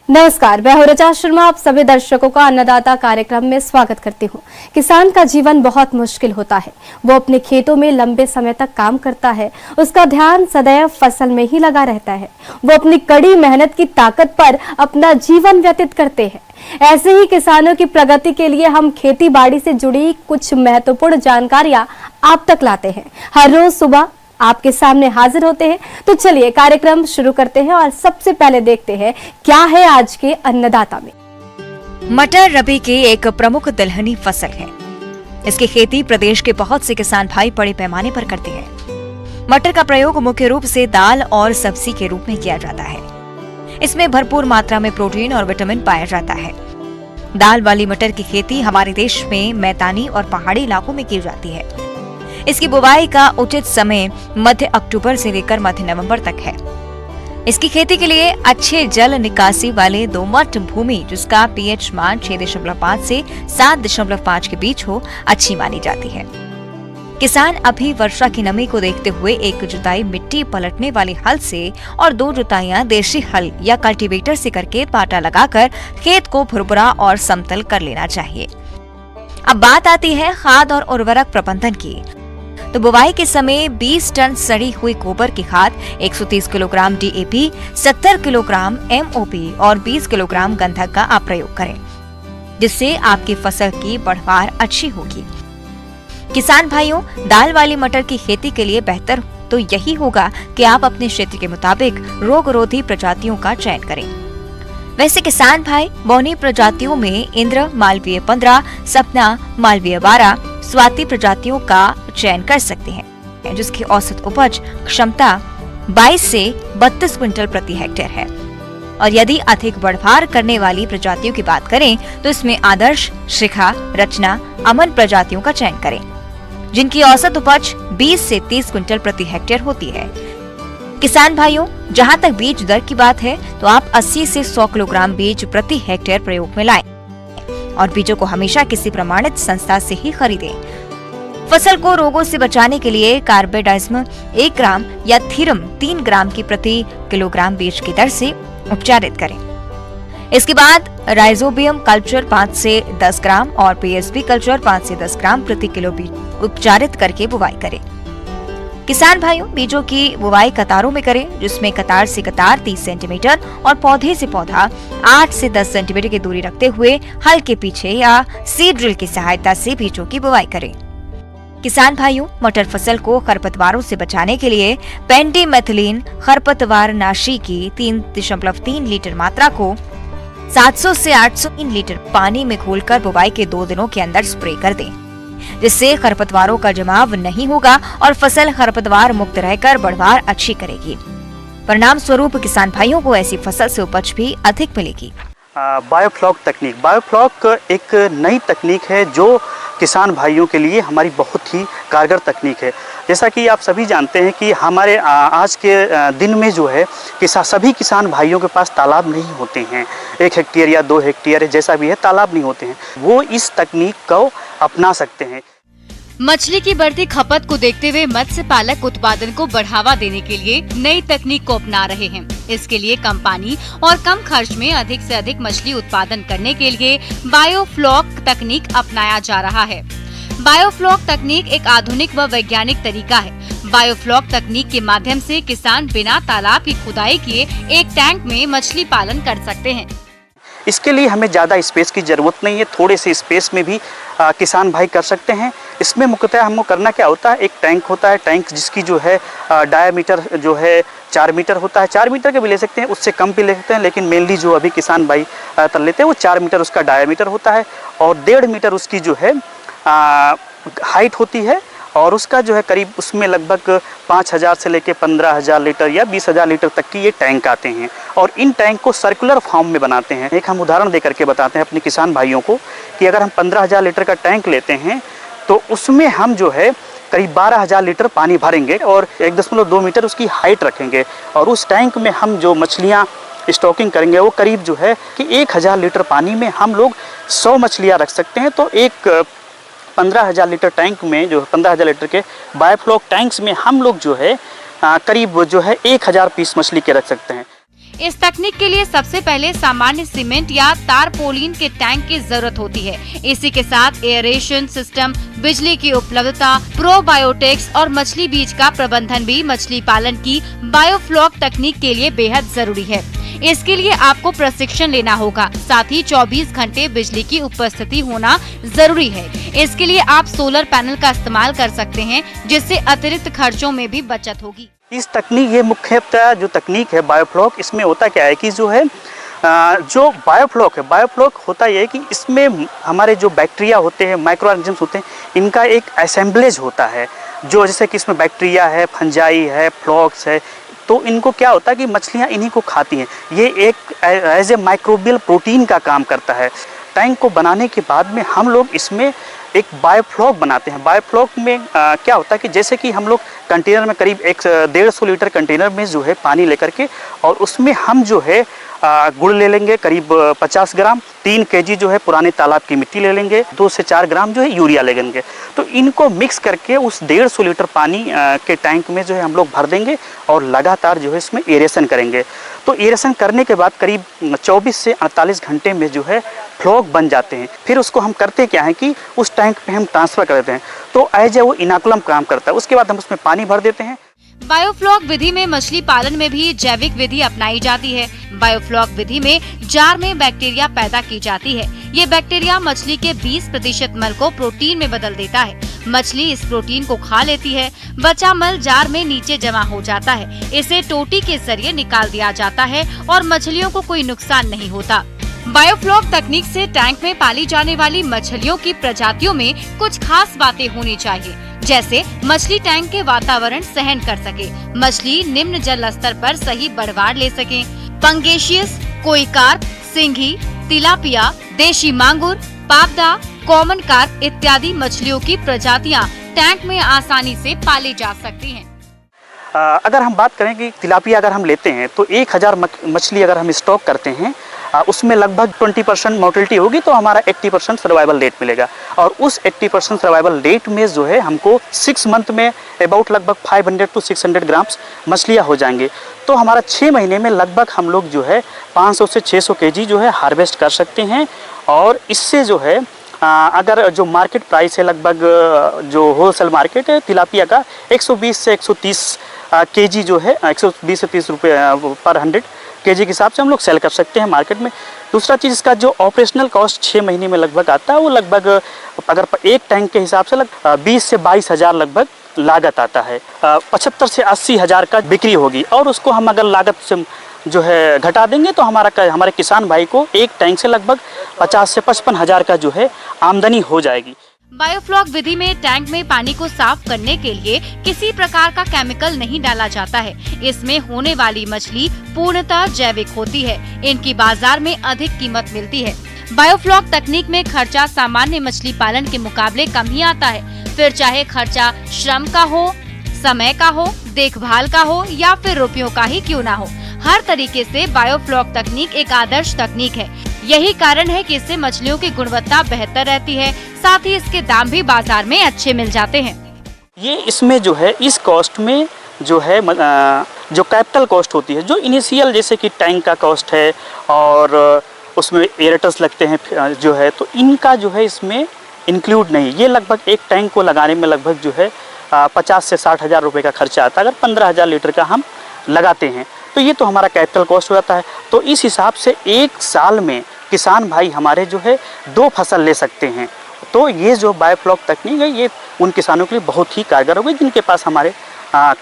नमस्कार, मैं हूं रचा शर्मा। आप सभी दर्शकों का अन्नदाता कार्यक्रम में स्वागत करती हूं। किसान का जीवन बहुत मुश्किल होता है। वो अपने खेतों में लंबे समय तक काम करता है। उसका ध्यान सदैव फसल में ही लगा रहता है। वो अपनी कड़ी मेहनत की ताकत पर अपना जीवन व्यतीत करते हैं। ऐसे ही किसानों की प्रगति के लिए हम खेती बाड़ी से जुड़ी कुछ महत्वपूर्ण जानकारियां आप तक लाते हैं। हर रोज सुबह आपके सामने हाजिर होते हैं। तो चलिए कार्यक्रम शुरू करते हैं और सबसे पहले देखते हैं क्या है आज के अन्नदाता में। मटर रबी की एक प्रमुख दलहनी फसल है। इसकी खेती प्रदेश के बहुत से किसान भाई बड़े पैमाने पर करते हैं। मटर का प्रयोग मुख्य रूप से दाल और सब्जी के रूप में किया जाता है। इसमें भरपूर मात्रा में प्रोटीन और विटामिन पाया जाता है। दाल वाली मटर की खेती हमारे देश में मैदानी और पहाड़ी इलाकों में की जाती है। इसकी बुवाई का उचित समय मध्य अक्टूबर से लेकर मध्य नवंबर तक है। इसकी खेती के लिए अच्छे जल निकासी वाले दोमट भूमि, जिसका पीएच मान 6.5 से 7.5 के बीच हो, अच्छी मानी जाती है। किसान अभी वर्षा की नमी को देखते हुए एक जुताई मिट्टी पलटने वाले हल से और 2 जुताइयां देशी हल या कल्टीवेटर से करके पाटा लगाकर खेत को भुरभुरा और समतल कर लेना चाहिए। अब बात आती है खाद और उर्वरक प्रबंधन की। तो बुवाई के समय 20 टन सड़ी हुई गोबर की खाद, 130 किलोग्राम डीएपी, 70 किलोग्राम एमओपी और 20 किलोग्राम गंधक का आप प्रयोग करें, जिससे आपकी फसल की बढ़वार अच्छी होगी। किसान भाइयों, दाल वाली मटर की खेती के लिए बेहतर तो यही होगा कि आप अपने क्षेत्र के मुताबिक रोगरोधी प्रजातियों का चयन करें। वैसे किसान भाई बौनी प्रजातियों में इंद्र मालवीय 15, सपना मालवीय 12, स्वाति प्रजातियों का चयन कर सकते हैं, जिसकी औसत उपज क्षमता 22 से 32 क्विंटल प्रति हेक्टेयर है। और यदि अधिक बढ़वार करने वाली प्रजातियों की बात करें तो इसमें आदर्श, शिखा, रचना, अमन प्रजातियों का चयन करें, जिनकी औसत उपज 20 से 30 क्विंटल प्रति हेक्टेयर होती है। किसान भाइयों, जहां तक बीज दर की बात है तो आप 80 से 100 किलोग्राम बीज प्रति हेक्टेयर प्रयोग में लाएं और बीजों को हमेशा किसी प्रमाणित संस्था से ही खरीदें। फसल को रोगों से बचाने के लिए कार्बेडाजिम 1 ग्राम या थीरम 3 ग्राम की प्रति किलोग्राम बीज की दर से उपचारित करें। इसके बाद राइजोबियम कल्चर 5 से 10 ग्राम और पीएसबी कल्चर 5 से 10 ग्राम प्रति किलो बीज उपचारित करके बुवाई करें। किसान भाइयों, बीजों की बुवाई कतारों में करें, जिसमें कतार से कतार 30 सेंटीमीटर और पौधे से पौधा 8 से 10 सेंटीमीटर की दूरी रखते हुए हल के पीछे या सीड ड्रिल की सहायता से बीजों की बुवाई करें। किसान भाइयों, मटर फसल को खरपतवारों से बचाने के लिए पेंडिमेथिलीन खरपतवार नाशी की 3.3 लीटर मात्रा को 700 से 800 लीटर पानी में घोलकर बुवाई के 2 दिनों के अंदर स्प्रे कर दें, जिससे खरपतवारों का जमाव नहीं होगा और फसल खरपतवार मुक्त रहकर बढ़वार अच्छी करेगी। परिणाम स्वरूप किसान भाइयों को ऐसी फसल से उपज भी अधिक मिलेगी। बायोफ्लॉक तकनीक, बायोफ्लॉक एक नई तकनीक है जो किसान भाइयों के लिए हमारी बहुत ही कारगर तकनीक है। जैसा कि आप सभी जानते हैं कि हमारे आज के दिन में जो है सभी किसान भाइयों के पास तालाब नहीं होते हैं। 1 हेक्टेयर या 2 हेक्टेयर जैसा भी है, तालाब नहीं होते हैं। वो इस तकनीक को अपना सकते हैं। मछली की बढ़ती खपत को देखते हुए मत्स्य पालक उत्पादन को बढ़ावा देने के लिए नई तकनीक को अपना रहे हैं। इसके लिए कम पानी और कम खर्च में अधिक से अधिक मछली उत्पादन करने के लिए बायोफ्लॉक तकनीक अपनाया जा रहा है। बायोफ्लॉक तकनीक एक आधुनिक व वैज्ञानिक तरीका है। बायोफ्लॉक तकनीक के माध्यम से किसान बिना तालाब की खुदाई किए एक टैंक में मछली पालन कर सकते हैं। इसके लिए हमें ज़्यादा स्पेस की ज़रूरत नहीं है। थोड़े से स्पेस में भी किसान भाई कर सकते हैं। इसमें मुख्यतः हमको करना क्या होता है, एक टैंक होता है, टैंक जिसकी जो है डायामीटर जो है 4 मीटर होता है। 4 मीटर के भी ले सकते हैं, उससे कम भी ले सकते हैं, लेकिन मेनली जो अभी किसान भाई तर लेते हैं वो 4 मीटर उसका डायामीटर होता है और 1.5 मीटर उसकी जो है हाइट होती है। और उसका जो है करीब उसमें लगभग 5000 से लेकर 15,000 लीटर या 20,000 लीटर तक की ये टैंक आते हैं। और इन टैंक को सर्कुलर फॉर्म में बनाते हैं। एक हम उदाहरण दे करके बताते हैं अपने किसान भाइयों को कि अगर हम 15,000 लीटर का टैंक लेते हैं तो उसमें हम जो है करीब 12,000 लीटर पानी भरेंगे और 1.2 मीटर उसकी हाइट रखेंगे। और उस टैंक में हम जो मछलियाँ स्टॉकिंग करेंगे वो करीब जो है कि 1000 लीटर पानी में हम लोग 100 मछलियाँ रख सकते हैं। तो एक 15,000 लीटर टैंक में जो 15,000 लीटर के बायोफ्लॉक टैंक्स में हम लोग जो है करीब जो है 1000 पीस मछली के रख सकते हैं। इस तकनीक के लिए सबसे पहले सामान्य सीमेंट या तारपोलिन के टैंक की जरूरत होती है। इसी के साथ एयरेशन सिस्टम, बिजली की उपलब्धता, प्रोबायोटिक्स और मछली बीज का प्रबंधन भी मछली पालन की बायोफ्लॉक तकनीक के लिए बेहद जरूरी है। इसके लिए आपको प्रशिक्षण लेना होगा, साथ ही 24 घंटे बिजली की उपस्थिति होना जरूरी है। इसके लिए आप सोलर पैनल का इस्तेमाल कर सकते हैं, जिससे अतिरिक्त खर्चों में भी बचत होगी। इस तकनीक, ये मुख्यतः जो तकनीक है बायोफ्लॉक, इसमें होता क्या है कि जो है जो बायोफ्लॉक है, बायोफ्लॉक होता यह है कि इसमें हमारे जो बैक्टीरिया होते हैं, माइक्रो ऑर्गेनिजम्स होते हैं, इनका एक असेंबलेज होता है। जो जैसे कि इसमें बैक्टीरिया है, फंजाई है, फ्लॉक्स है, तो इनको क्या होता है कि मछलियाँ इन्हीं को खाती हैं। ये एक एज ए माइक्रोबियल प्रोटीन का काम करता है। टैंक को बनाने के बाद में हम लोग इसमें एक बायोफ्लॉक बनाते हैं। बायोफ्लॉक में क्या होता है कि जैसे कि हम लोग कंटेनर में करीब 150 लीटर कंटेनर में जो है पानी लेकर के, और उसमें हम जो है गुड़ ले लेंगे करीब 50 ग्राम, 3 kg जो है पुराने तालाब की मिट्टी ले लेंगे, 2 से 4 ग्राम जो है यूरिया ले लेंगे। तो इनको मिक्स करके उस 150 लीटर पानी के टैंक में जो है हम लोग भर देंगे और लगातार जो है इसमें एरेशन करेंगे। तो एरेशन करने के बाद करीब 24 से 48 घंटे में जो है फ्लॉक बन जाते हैं। फिर उसको हम करते क्या है कि उस टैंक पे हम ट्रांसफ़र कर देते हैं, तो एज ए वो इनाकुलम काम करता है। उसके बाद हम उसमें पानी भर देते हैं। बायोफ्लॉक विधि में मछली पालन में भी जैविक विधि अपनाई जाती है। बायोफ्लॉक विधि में जार में बैक्टीरिया पैदा की जाती है। ये बैक्टीरिया मछली के 20% मल को प्रोटीन में बदल देता है। मछली इस प्रोटीन को खा लेती है। बचा मल जार में नीचे जमा हो जाता है। इसे टोटी के जरिए निकाल दिया जाता है और मछलियों को कोई नुकसान नहीं होता। बायोफ्लॉक तकनीक से टैंक में पाली जाने वाली मछलियों की प्रजातियों में कुछ खास बातें होनी चाहिए, जैसे मछली टैंक के वातावरण सहन कर सके, मछली निम्न जल स्तर पर सही बढ़वाड़ ले सके, पंगेशियस, कोई कार्प, सिंघी, तिलापिया, देशी मांगुर, पापदा, कॉमन कार्प इत्यादि मछलियों की प्रजातियां टैंक में आसानी से पाली जा सकती हैं। अगर हम बात करें कि तिलापिया अगर हम लेते हैं तो 1000 मछली अगर हम स्टॉक करते हैं, उसमें लगभग 20% मोर्टेलिटी होगी, तो हमारा 80% सर्वाइवल रेट मिलेगा। और उस 80% सर्वाइवल रेट में जो है हमको 6 मंथ में अबाउट लगभग 500 to 600 ग्राम्स मछलियाँ हो जाएंगी। तो हमारा 6 महीने में लगभग हम लोग जो है 500 से 600 kg जो है हार्वेस्ट कर सकते हैं। और इससे जो है अगर जो मार्केट प्राइस है, लगभग जो होलसेल मार्केट है तिलापिया का 120 से 130 kg जो है 120 से 30 रुपये पर 100 kg के हिसाब से हम लोग सेल कर सकते हैं मार्केट में। दूसरा चीज़, इसका जो ऑपरेशनल कॉस्ट 6 महीने में लगभग आता है, वो लगभग अगर एक टैंक के हिसाब से 20 से 22 हज़ार लगभग लागत आता है। 75 से 80 हज़ार का बिक्री होगी। और उसको हम अगर लागत से जो है घटा देंगे तो हमारे किसान भाई को एक टैंक से लगभग 50 से 55 हज़ार का जो है आमदनी हो जाएगी। बायोफ्लॉक विधि में टैंक में पानी को साफ करने के लिए किसी प्रकार का केमिकल नहीं डाला जाता है। इसमें होने वाली मछली पूर्णतः जैविक होती है। इनकी बाजार में अधिक कीमत मिलती है। बायोफ्लॉक तकनीक में खर्चा सामान्य मछली पालन के मुकाबले कम ही आता है। फिर चाहे खर्चा श्रम का हो, समय का हो, देखभाल का हो या फिर रुपयों का ही क्यों ना हो, हर तरीके से बायोफ्लॉक तकनीक एक आदर्श तकनीक है। यही कारण है कि इससे मछलियों की गुणवत्ता बेहतर रहती है, साथ ही इसके दाम भी बाजार में अच्छे मिल जाते हैं। ये इसमें जो है इस कॉस्ट में जो है जो कैपिटल कॉस्ट होती है, जो इनिशियल जैसे कि टैंक का कॉस्ट है और उसमें एरेटर्स लगते हैं जो है, तो इनका जो है इसमें इंक्लूड नहीं। ये लगभग एक टैंक को लगाने में लगभग जो है 50 से 60 हज़ार रुपये का खर्चा आता है। अगर 15,000 लीटर का हम लगाते हैं तो ये तो हमारा कैपिटल कॉस्ट हो जाता है। तो इस हिसाब से एक साल में किसान भाई हमारे जो है 2 फसल ले सकते हैं। तो ये जो बायोफ्लॉक तकनीक है ये उन किसानों के लिए बहुत ही कारगर होगी जिनके पास हमारे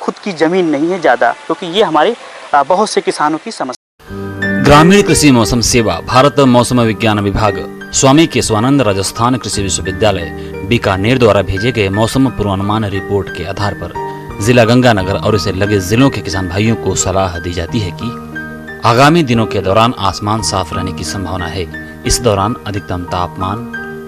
खुद की ज़मीन नहीं है ज़्यादा, क्योंकि ये हमारे बहुत से किसानों की समस्या। ग्रामीण कृषि मौसम सेवा, भारत मौसम विज्ञान विभाग, स्वामी केशवानंद राजस्थान कृषि विश्वविद्यालय बीकानेर द्वारा भेजे गए मौसम पूर्वानुमान रिपोर्ट के आधार पर जिला गंगानगर और इसे लगे जिलों के किसान भाइयों को सलाह दी जाती है कि आगामी दिनों के दौरान आसमान साफ रहने की संभावना है। इस दौरान अधिकतम तापमान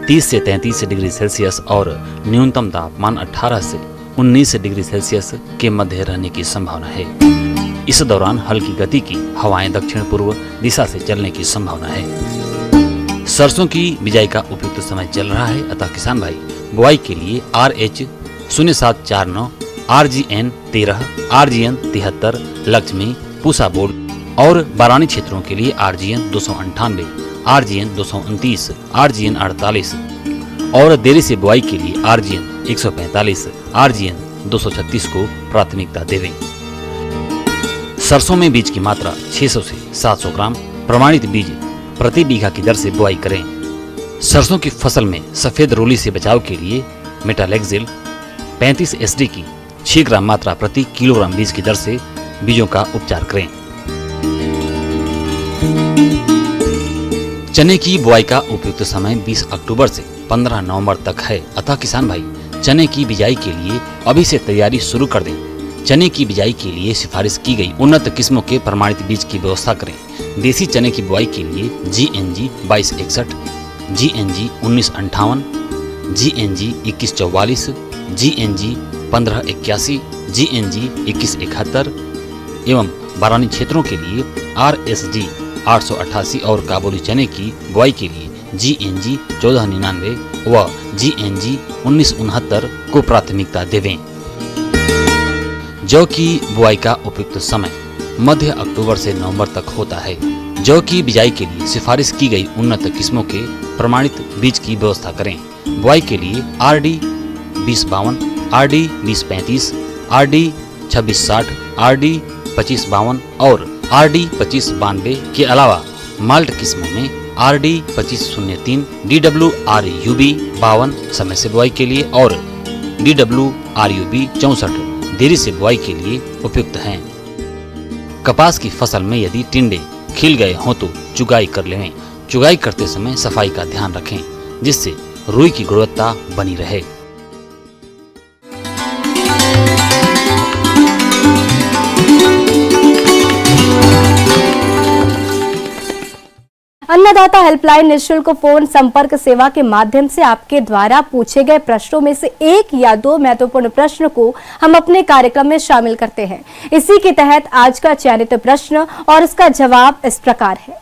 30 से 33 डिग्री सेल्सियस और न्यूनतम तापमान 18 से 19 डिग्री सेल्सियस के मध्य रहने की संभावना है। इस दौरान हल्की गति की हवाएं दक्षिण पूर्व दिशा से चलने की संभावना है। सरसों की बिजाई का उपयुक्त समय चल रहा है, अतः किसान भाई बुआई के लिए RH 0749, RGN 13, RGN 73, Lakshmi, Pusa board और बारानी क्षेत्रों के लिए RGN 298, RGN 229, RGN 48 और देरी से बुआई के लिए RGN 145, RGN 236 को प्राथमिकता देवें। सरसों में बीज की मात्रा 600 से 700 ग्राम प्रमाणित बीज प्रति बीघा की दर से बुआई करें। सरसों की फसल में सफेद रोली से बचाव के लिए मेटालेक्सिल 35 SD की 6 ग्राम मात्रा प्रति किलोग्राम बीज की दर से बीजों का उपचार करें। चने की बुआई का उपयुक्त समय 20 अक्टूबर से 15 नवंबर तक है, अतः किसान भाई चने की बिजाई के लिए अभी से तैयारी शुरू कर दें। चने की बिजाई के लिए सिफारिश की गई उन्नत किस्मों के प्रमाणित बीज की व्यवस्था करें। देसी चने की बुआई के लिए GNG 2261, GNG 1958, GNG 2144, GNG 1581, GNG 2171 एवं बारानी क्षेत्रों के लिए RSG 888 और काबुली चने की बुआई के लिए GNG 1499 व GNG 1969 को प्राथमिकता देवें। जौ की बुआई का उपयुक्त समय मध्य अक्टूबर से नवंबर तक होता है। जौ की बिजाई के लिए सिफारिश की गई उन्नत किस्मों के प्रमाणित बीज की व्यवस्था करें। बुआई के लिए RD 2052, RD 2035, RD 2660, RD 2552 और RD 2592 के अलावा माल्ट किस्मों में RD 2503, DWRUB 52 समय से बुआई के लिए और DWRUB 64 देरी से बुआई के लिए उपयुक्त हैं। कपास की फसल में यदि टिंडे खिल गए हों तो चुगाई कर लें। चुगाई करते समय सफाई का ध्यान रखें जिससे रुई की गुणवत्ता बनी रहे। अन्नदाता हेल्पलाइन निःशुल्क फोन संपर्क सेवा के माध्यम से आपके द्वारा पूछे गए प्रश्नों में से एक या दो महत्वपूर्ण प्रश्न को हम अपने कार्यक्रम में शामिल करते हैं। इसी के तहत आज का चयनित प्रश्न और इसका जवाब इस प्रकार है।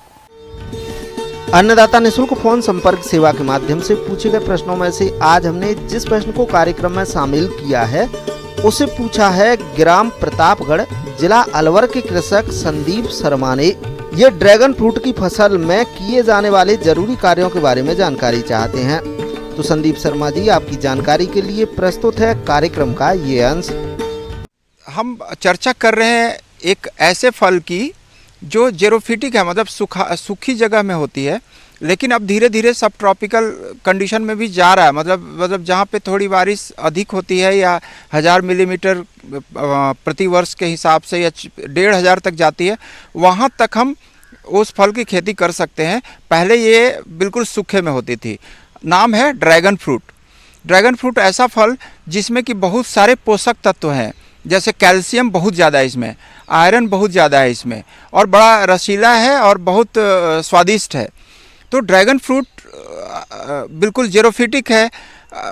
अन्नदाता निःशुल्क फोन संपर्क सेवा के माध्यम से पूछे गए प्रश्नों में से आज हमने जिस प्रश्न को कार्यक्रम में शामिल किया है उसे पूछा है ग्राम प्रतापगढ़, जिला अलवर के कृषक संदीप शर्मा ने। ये ड्रैगन फ्रूट की फसल में किए जाने वाले जरूरी कार्यों के बारे में जानकारी चाहते हैं। तो संदीप शर्मा जी, आपकी जानकारी के लिए प्रस्तुत है कार्यक्रम का ये अंश। हम चर्चा कर रहे हैं एक ऐसे फल की जो जेरोफिटिक है, मतलब सूखी जगह में होती है, लेकिन अब धीरे धीरे सब ट्रॉपिकल कंडीशन में भी जा रहा है। मतलब जहाँ पे थोड़ी बारिश अधिक होती है या 1000 मिलीमीटर प्रति वर्ष के हिसाब से या 1500 तक जाती है, वहाँ तक हम उस फल की खेती कर सकते हैं। पहले ये बिल्कुल सूखे में होती थी। नाम है ड्रैगन फ्रूट। ड्रैगन फ्रूट ऐसा फल जिसमें कि बहुत सारे पोषक तत्व हैं, जैसे कैल्शियम बहुत ज़्यादा है इसमें, आयरन बहुत ज़्यादा है इसमें, और बड़ा रसीला है और बहुत स्वादिष्ट है। तो ड्रैगन फ्रूट बिल्कुल जेरोफिटिक है,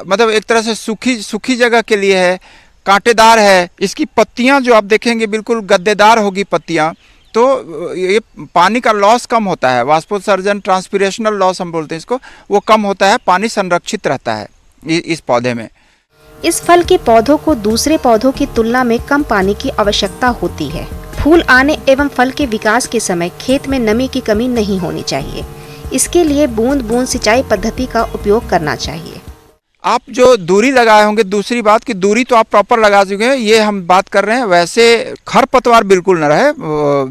मतलब एक तरह से सूखी जगह के लिए है, कांटेदार है। इसकी पत्तियां जो आप देखेंगे बिल्कुल गद्देदार होगी पत्तियां, तो ये पानी का लॉस कम होता है, वाष्पोत्सर्जन ट्रांसपिरेशनल लॉस हम बोलते हैं इसको, वो कम होता है, पानी संरक्षित रहता है इस पौधे में। इस फल के पौधों को दूसरे पौधों की तुलना में कम पानी की आवश्यकता होती है। फूल आने एवं फल के विकास के समय खेत में नमी की कमी नहीं होनी चाहिए। इसके लिए बूंद बूंद सिंचाई पद्धति का उपयोग करना चाहिए। आप जो दूरी लगाए होंगे, दूसरी बात कि दूरी तो आप प्रॉपर लगा चुके हैं, ये हम बात कर रहे हैं। वैसे खरपतवार बिल्कुल न रहे,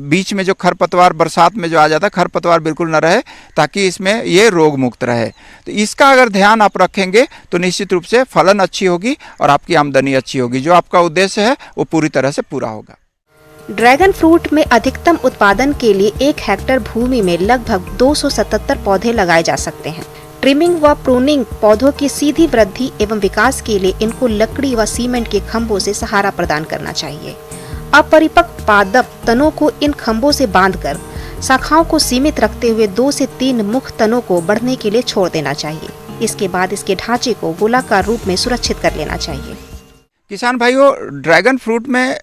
बीच में जो खरपतवार बरसात में जो आ जाता है, खरपतवार बिल्कुल न रहे, ताकि इसमें ये रोग मुक्त रहे। तो इसका अगर ध्यान आप रखेंगे तो निश्चित रूप से फलन अच्छी होगी और आपकी आमदनी अच्छी होगी। जो आपका उद्देश्य है वो पूरी तरह से पूरा होगा। ड्रैगन फ्रूट में अधिकतम उत्पादन के लिए 1 हेक्टेयर भूमि में लगभग 277 पौधे लगाए जा सकते हैं। ट्रिमिंग व प्रूनिंग पौधों की सीधी वृद्धि एवं विकास के लिए इनको लकड़ी व सीमेंट के खंभों से सहारा प्रदान करना चाहिए। अपरिपक्व पादप तनों को इन खंभों से बांधकर शाखाओं को सीमित रखते हुए 2 से 3 मुख्य तनों को बढ़ने के लिए छोड़ देना चाहिए। इसके बाद इसके ढांचे को गोलाकार रूप में सुरक्षित कर लेना चाहिए। किसान भाइयों, ड्रैगन फ्रूट में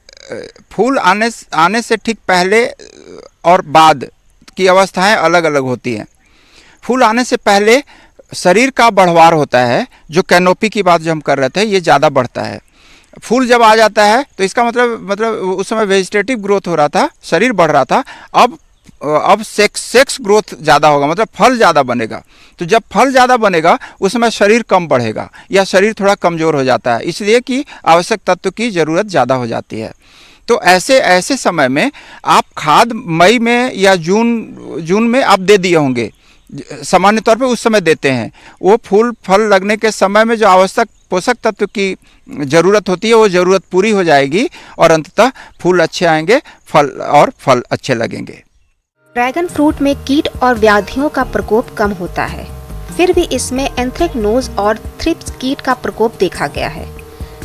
फूल आने से ठीक पहले और बाद की अवस्थाएं अलग अलग होती हैं। फूल आने से पहले शरीर का बढ़वार होता है, जो कैनोपी की बात जो हम कर रहे थे, ये ज़्यादा बढ़ता है। फूल जब आ जाता है तो इसका मतलब उस समय वेजिटेटिव ग्रोथ हो रहा था, शरीर बढ़ रहा था। अब सेक्स ग्रोथ ज़्यादा होगा, मतलब फल ज़्यादा बनेगा। तो जब फल ज़्यादा बनेगा उस समय शरीर कम बढ़ेगा या शरीर थोड़ा कमज़ोर हो जाता है, इसलिए कि आवश्यक तत्व की ज़रूरत ज़्यादा हो जाती है। तो ऐसे समय में आप खाद मई में या जून में आप दे दिए होंगे, सामान्य तौर पे उस समय देते हैं। वो फूल फल लगने के समय में जो आवश्यक पोषक तत्व की ज़रूरत होती है वो ज़रूरत पूरी हो जाएगी और अंततः फूल अच्छे आएंगे, फल अच्छे लगेंगे। ड्रैगन फ्रूट में कीट और व्याधियों का प्रकोप कम होता है, फिर भी इसमें एंथ्रेक्नोज और थ्रिप्स कीट का प्रकोप देखा गया है।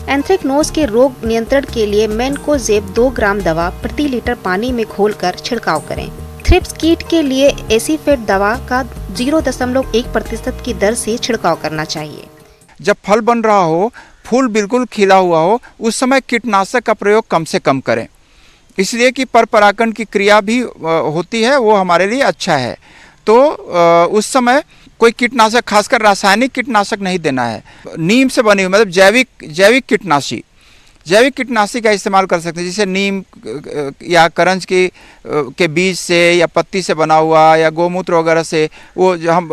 एंथ्रेक्नोज के रोग नियंत्रण के लिए मैनकोजेब 2 ग्राम दवा प्रति लीटर पानी में घोलकर छिड़काव करें। थ्रिप्स कीट के लिए एसीफेट दवा का 0.1% की दर से छिड़काव करना चाहिए। जब फल बन रहा हो, फूल बिल्कुल खिला हुआ हो, उस समय कीटनाशक का प्रयोग कम से कम करें, इसलिए कि परपरागण की क्रिया भी होती है, वो हमारे लिए अच्छा है। तो उस समय कोई कीटनाशक, खासकर रासायनिक कीटनाशक नहीं देना है। नीम से बनी हुई मतलब जैविक कीटनाशी का इस्तेमाल कर सकते हैं, जैसे नीम या करंज के बीज से या पत्ती से बना हुआ या गोमूत्र वगैरह से, वो हम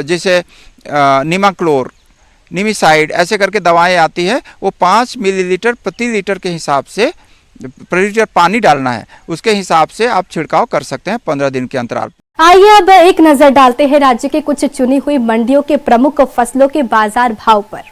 जैसे निमाक्लोर, निमिसाइड ऐसे करके दवाएं आती है, वो 5 मिलीलीटर प्रति लीटर के हिसाब से प्रति लीटर पानी डालना है, उसके हिसाब से आप छिड़काव कर सकते हैं 15 दिन के अंतराल। आइए अब एक नजर डालते हैं राज्य के कुछ चुनी हुई मंडियों के प्रमुख फसलों के बाजार भाव पर।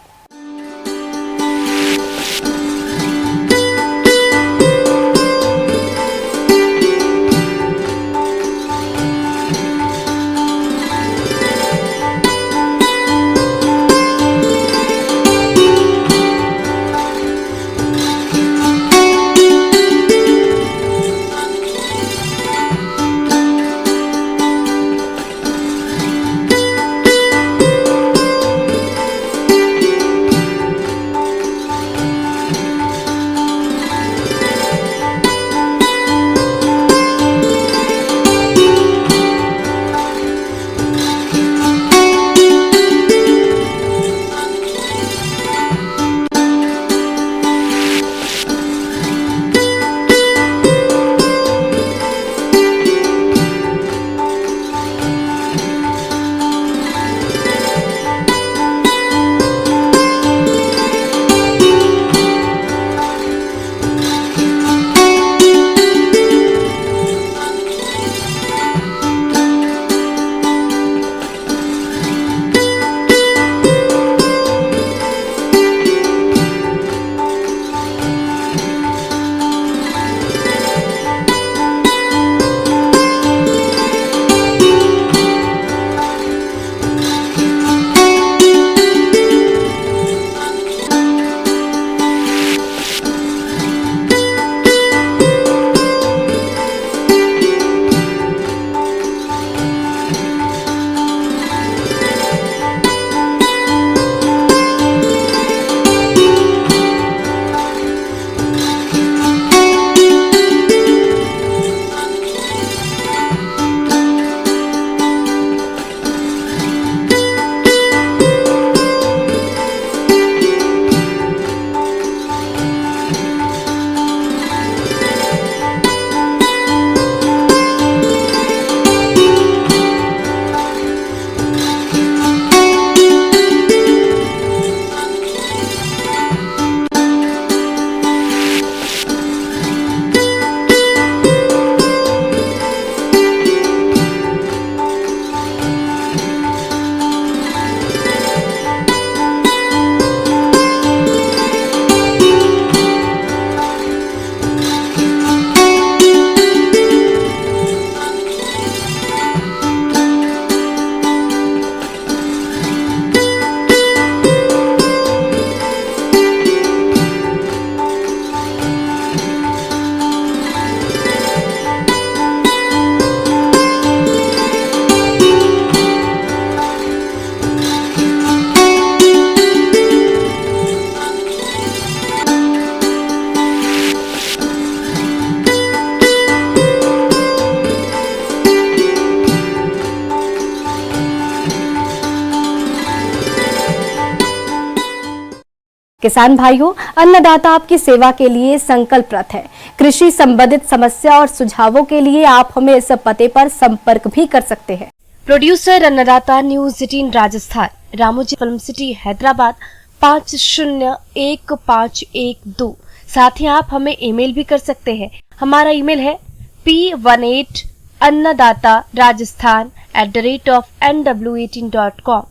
किसान भाइयों, अन्नदाता आपकी सेवा के लिए संकल्परत है। कृषि संबंधित समस्या और सुझावों के लिए आप हमें इस पते पर संपर्क भी कर सकते हैं। प्रोड्यूसर अन्नदाता news 18 Rajasthan, Ramoji film city Hyderabad 501512। साथ ही आप हमें ईमेल भी कर सकते हैं। हमारा ईमेल है p18annadattarajasthan@nw18.com।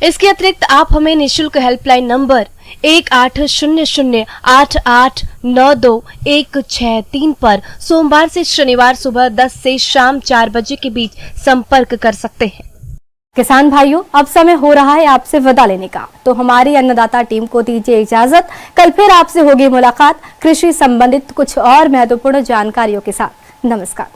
इसके अतिरिक्त आप हमें निशुल्क हेल्पलाइन नंबर 180088921663 पर सोमवार से शनिवार सुबह 10 से शाम 4 बजे के बीच संपर्क कर सकते हैं। किसान भाइयों, अब समय हो रहा है आपसे विदा लेने का, तो हमारी अन्नदाता टीम को दीजिए इजाजत। कल फिर आपसे होगी मुलाकात कृषि संबंधित कुछ और महत्वपूर्ण जानकारियों के साथ। नमस्कार।